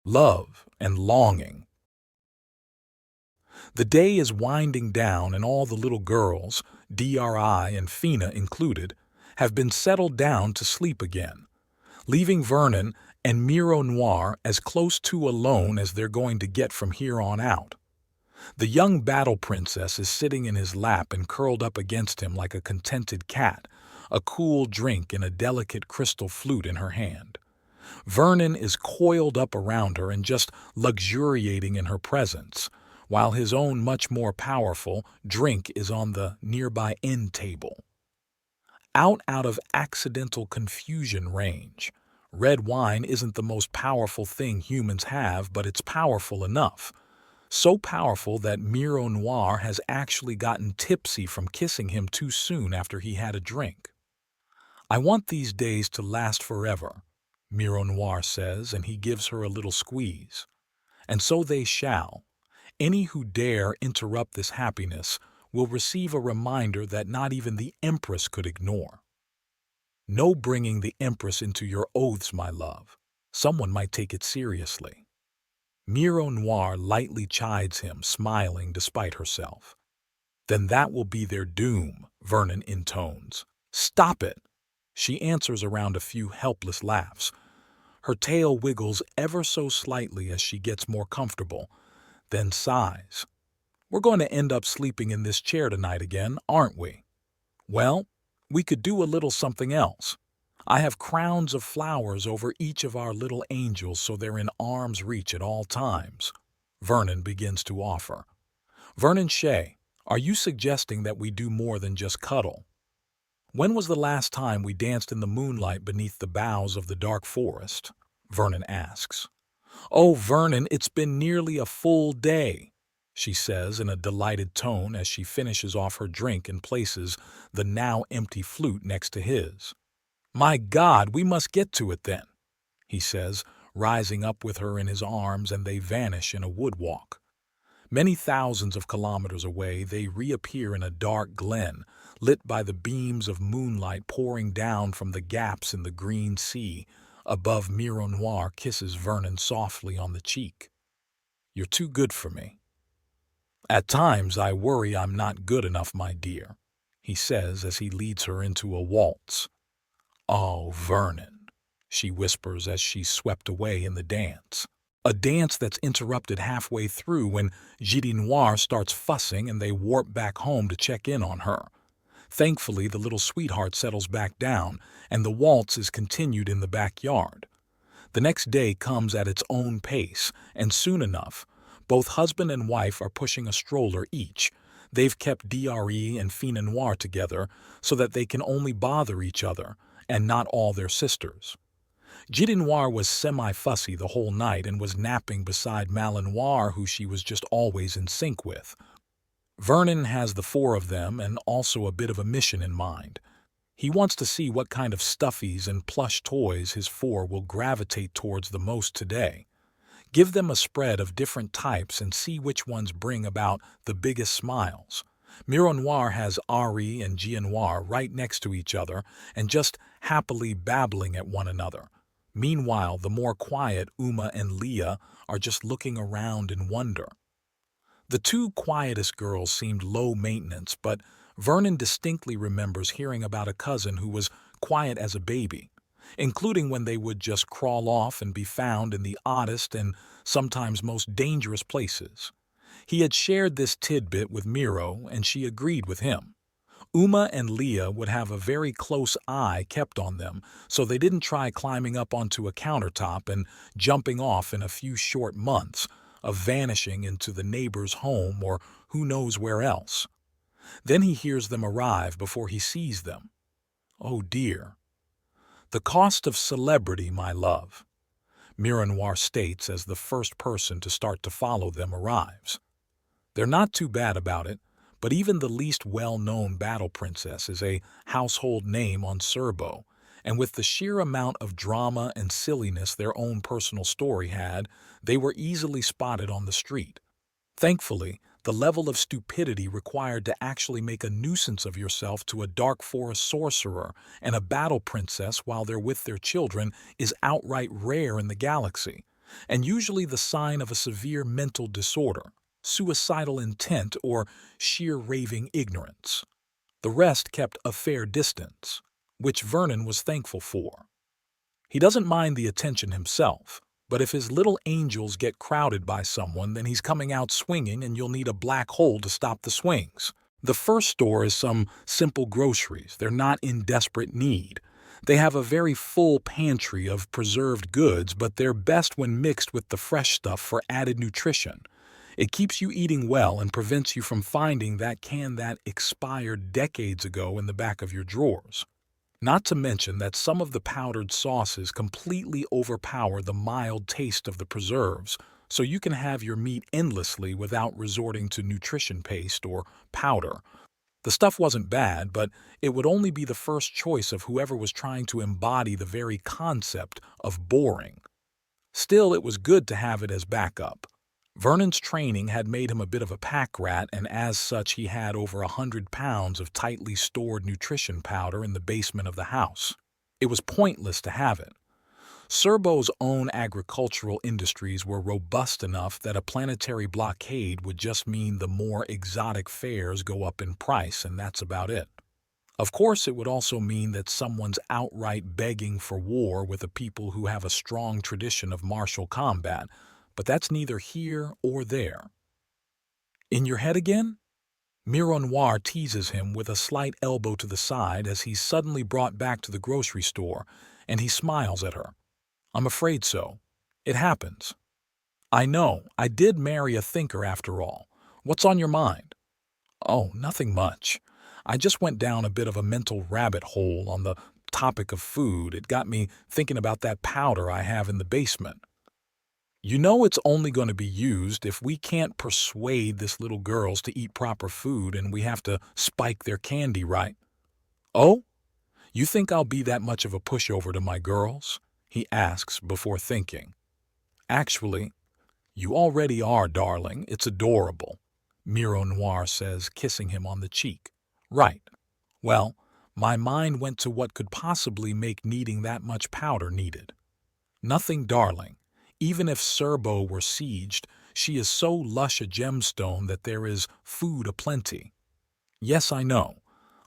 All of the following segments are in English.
love, and longing. The day is winding down and all the little girls, DRI and Fina included, have been settled down to sleep again, leaving Vernon and Miro Noir as close to alone as they're going to get from here on out. The young battle princess is sitting in his lap and curled up against him like a contented cat, a cool drink and a delicate crystal flute in her hand. Vernon is coiled up around her and just luxuriating in her presence, while his own much more powerful drink is on the nearby end table. Out of accidental confusion range, red wine isn't the most powerful thing humans have, but it's powerful enough. So powerful that Miro Noir has actually gotten tipsy from kissing him too soon after he had a drink. "I want these days to last forever," Miro Noir says, and he gives her a little squeeze. "And so they shall. Any who dare interrupt this happiness will receive a reminder that not even the Empress could ignore. No bringing the Empress into your oaths, my love. Someone might take it seriously." Miro Noir lightly chides him, smiling despite herself. "Then that will be their doom," Vernon intones. "Stop it!" She answers around a few helpless laughs. Her tail wiggles ever so slightly as she gets more comfortable, then sighs. "We're going to end up sleeping in this chair tonight again, aren't we? Well, we could do a little something else. I have crowns of flowers over each of our little angels so they're in arm's reach at all times," Vernon begins to offer. "Vernon Shea, are you suggesting that we do more than just cuddle? When was the last time we danced in the moonlight beneath the boughs of the dark forest?" Vernon asks. "Oh, Vernon, it's been nearly a full day," she says in a delighted tone as she finishes off her drink and places the now empty flute next to his. "My God, we must get to it then," he says, rising up with her in his arms, and they vanish in a wood walk. Many thousands of kilometers away, they reappear in a dark glen, lit by the beams of moonlight pouring down from the gaps in the green sea. Above, Miro Noir kisses Vernon softly on the cheek. "You're too good for me." "At times I worry I'm not good enough, my dear," he says as he leads her into a waltz. "Oh, Vernon," she whispers as she's swept away in the dance. A dance that's interrupted halfway through when Gidi Noir starts fussing and they warp back home to check in on her. Thankfully, the little sweetheart settles back down, and the waltz is continued in the backyard. The next day comes at its own pace, and soon enough, both husband and wife are pushing a stroller each. They've kept DRE and Fina Noir together so that they can only bother each other, and not all their sisters. Gidi Noir was semi-fussy the whole night and was napping beside Malinoir, who she was just always in sync with. Vernon has the four of them and also a bit of a mission in mind. He wants to see what kind of stuffies and plush toys his four will gravitate towards the most today. Give them a spread of different types and see which ones bring about the biggest smiles. Miro Noir has Ari and Gia Noir right next to each other and just happily babbling at one another. Meanwhile, the more quiet Uma and Leah are just looking around in wonder. The two quietest girls seemed low maintenance, but Vernon distinctly remembers hearing about a cousin who was quiet as a baby, including when they would just crawl off and be found in the oddest and sometimes most dangerous places. He had shared this tidbit with Miro, and she agreed with him. Uma and Leah would have a very close eye kept on them, so they didn't try climbing up onto a countertop and jumping off in a few short months, of vanishing into the neighbor's home or who knows where else. Then he hears them arrive before he sees them. Oh dear. "The cost of celebrity, my love," Miro Noir states as the first person to start to follow them arrives. They're not too bad about it, but even the least well-known battle princess is a household name on Serbo, and with the sheer amount of drama and silliness their own personal story had, they were easily spotted on the street. Thankfully, the level of stupidity required to actually make a nuisance of yourself to a dark forest sorcerer and a battle princess while they're with their children is outright rare in the galaxy, and usually the sign of a severe mental disorder, suicidal intent, or sheer raving ignorance. The rest kept a fair distance, which Vernon was thankful for. He doesn't mind the attention himself, but if his little angels get crowded by someone, then he's coming out swinging and you'll need a black hole to stop the swings. The first store is some simple groceries. They're not in desperate need. They have a very full pantry of preserved goods, but they're best when mixed with the fresh stuff for added nutrition. It keeps you eating well and prevents you from finding that can that expired decades ago in the back of your drawers. Not to mention that some of the powdered sauces completely overpower the mild taste of the preserves, so you can have your meat endlessly without resorting to nutrition paste or powder. The stuff wasn't bad, but it would only be the first choice of whoever was trying to embody the very concept of boring. Still, it was good to have it as backup. Vernon's training had made him a bit of a pack rat, and as such he had over 100 pounds of tightly stored nutrition powder in the basement of the house. It was pointless to have it. Serbo's own agricultural industries were robust enough that a planetary blockade would just mean the more exotic fares go up in price, and that's about it. Of course, it would also mean that someone's outright begging for war with a people who have a strong tradition of martial combat, but that's neither here or there. In your head again? Mironoir teases him with a slight elbow to the side as he's suddenly brought back to the grocery store, and he smiles at her. I'm afraid so. It happens. I know, I did marry a thinker after all. What's on your mind? Oh, nothing much. I just went down a bit of a mental rabbit hole on the topic of food. It got me thinking about that powder I have in the basement. You know it's only going to be used if we can't persuade this little girls to eat proper food and we have to spike their candy, right? Oh? You think I'll be that much of a pushover to my girls? He asks before thinking. Actually, you already are, darling. It's adorable, Mironoir says, kissing him on the cheek. Right. Well, my mind went to what could possibly make needing that much powder needed. Nothing, darling. Even if Serbo were sieged, she is so lush a gemstone that there is food aplenty. Yes, I know,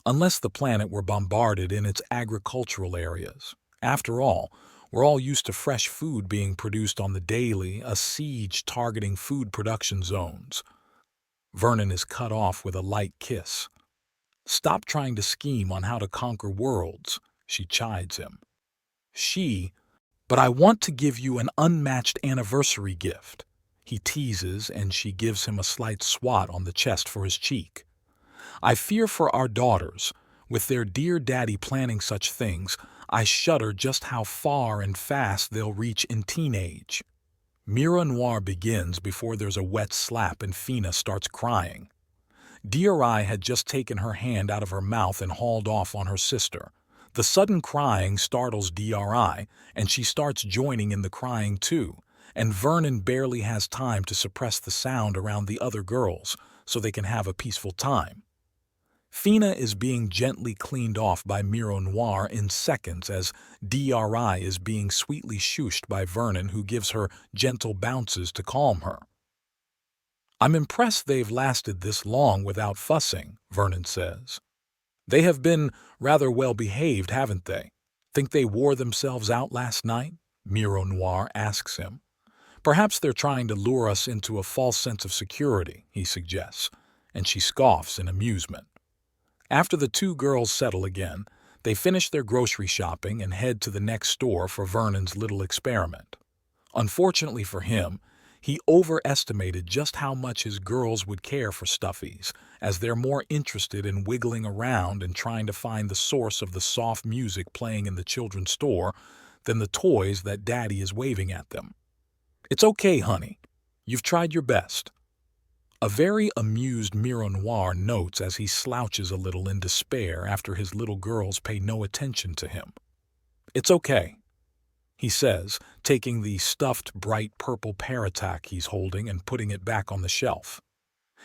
unless the planet were bombarded in its agricultural areas. After all, we're all used to fresh food being produced on the daily, a siege targeting food production zones. Vernon is cut off with a light kiss. Stop trying to scheme on how to conquer worlds, she chides him. But I want to give you an unmatched anniversary gift, he teases, and she gives him a slight swat on the chest for his cheek. I fear for our daughters. With their dear daddy planning such things, I shudder just how far and fast they'll reach in teenage. Mironoir begins before there's a wet slap and Fina starts crying. DRI had just taken her hand out of her mouth and hauled off on her sister. The sudden crying startles DRI, and she starts joining in the crying too, and Vernon barely has time to suppress the sound around the other girls so they can have a peaceful time. Fina is being gently cleaned off by Mironoir in seconds as DRI is being sweetly shooshed by Vernon, who gives her gentle bounces to calm her. I'm impressed they've lasted this long without fussing, Vernon says. They have been rather well behaved, haven't they? Think they wore themselves out last night? Mironoir asks him. Perhaps they're trying to lure us into a false sense of security, he suggests, and she scoffs in amusement. After the two girls settle again, they finish their grocery shopping and head to the next store for Vernon's little experiment. Unfortunately for him, he overestimated just how much his girls would care for stuffies, as they're more interested in wiggling around and trying to find the source of the soft music playing in the children's store than the toys that Daddy is waving at them. It's okay, honey. You've tried your best. A very amused Mironoir notes as he slouches a little in despair after his little girls pay no attention to him. It's okay, he says, taking the stuffed bright purple paratac he's holding and putting it back on the shelf.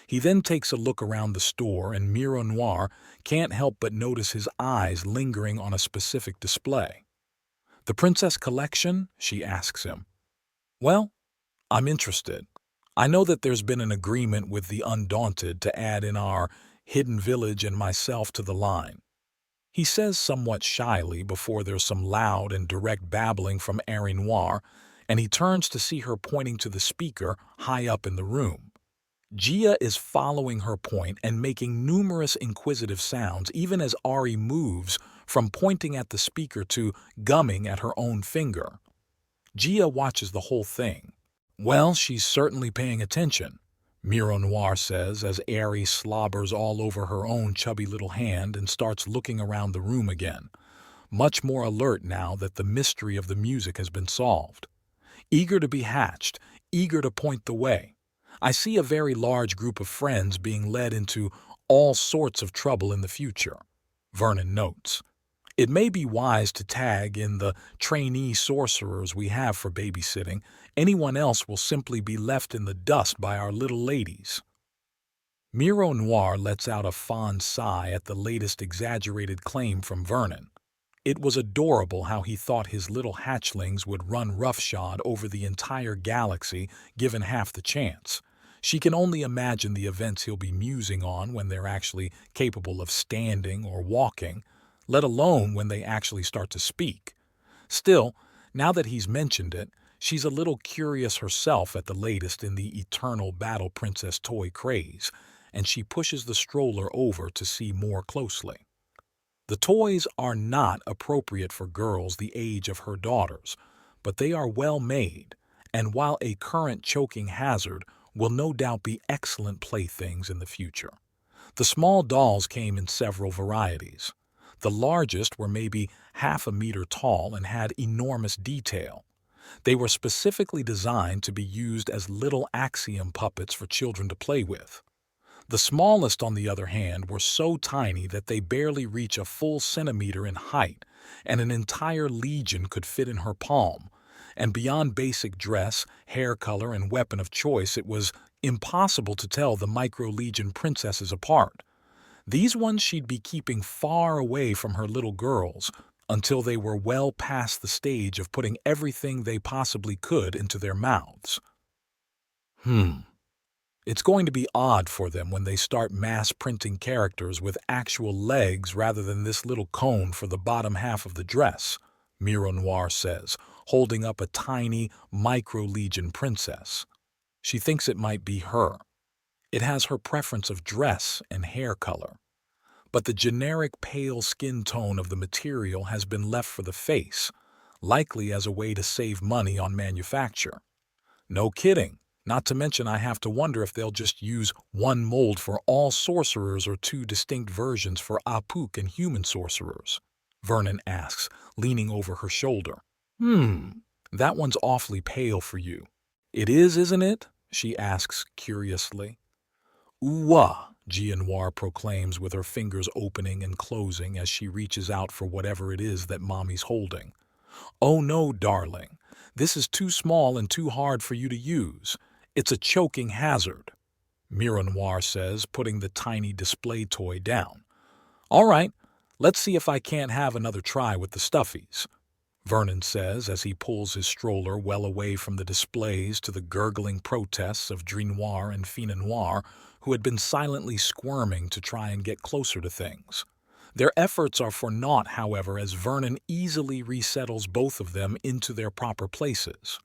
He then takes a look around the store, and Mironoir can't help but notice his eyes lingering on a specific display. The Princess Collection? She asks him. Well, I'm interested. I know that there's been an agreement with the Undaunted to add in our Hidden Village and myself to the line. He says somewhat shyly before there's some loud and direct babbling from Noir, and he turns to see her pointing to the speaker high up in the room. Gia is following her point and making numerous inquisitive sounds even as Ari moves from pointing at the speaker to gumming at her own finger. Gia watches the whole thing. Well, she's certainly paying attention, Miro Noir says as Ari slobbers all over her own chubby little hand and starts looking around the room again, much more alert now that the mystery of the music has been solved. Eager to be hatched, eager to point the way. I see a very large group of friends being led into all sorts of trouble in the future, Vernon notes. It may be wise to tag in the trainee sorcerers we have for babysitting. Anyone else will simply be left in the dust by our little ladies. Miro Noir lets out a fond sigh at the latest exaggerated claim from Vernon. It was adorable how he thought his little hatchlings would run roughshod over the entire galaxy given half the chance. She can only imagine the events he'll be musing on when they're actually capable of standing or walking, let alone when they actually start to speak. Still, now that he's mentioned it, she's a little curious herself at the latest in the eternal Battle Princess toy craze, and she pushes the stroller over to see more closely. The toys are not appropriate for girls the age of her daughters, but they are well made, and while a current choking hazard, will no doubt be excellent playthings in the future. The small dolls came in several varieties. The largest were maybe half a meter tall and had enormous detail. They were specifically designed to be used as little axiom puppets for children to play with. The smallest, on the other hand, were so tiny that they barely reach a full centimeter in height, and an entire legion could fit in her palm. And beyond basic dress, hair color, and weapon of choice, it was impossible to tell the micro-legion princesses apart. These ones she'd be keeping far away from her little girls until they were well past the stage of putting everything they possibly could into their mouths. It's going to be odd for them when they start mass-printing characters with actual legs rather than this little cone for the bottom half of the dress, Miro Noir says, holding up a tiny micro-legion princess. She thinks it might be her. It has her preference of dress and hair color. But the generic pale skin tone of the material has been left for the face, likely as a way to save money on manufacture. No kidding. Not to mention I have to wonder if they'll just use one mold for all sorcerers or two distinct versions for Apuk and human sorcerers, Vernon asks, leaning over her shoulder. That one's awfully pale for you. It is, isn't it? She asks curiously. Ooh-wah, Noir proclaims with her fingers opening and closing as she reaches out for whatever it is that Mommy's holding. Oh no, darling. This is too small and too hard for you to use. It's a choking hazard, Miro Noir says, putting the tiny display toy down. All right, let's see if I can't have another try with the stuffies, Vernon says as he pulls his stroller well away from the displays to the gurgling protests of Drinoir and Fina Noir, who had been silently squirming to try and get closer to things. Their efforts are for naught, however, as Vernon easily resettles both of them into their proper places.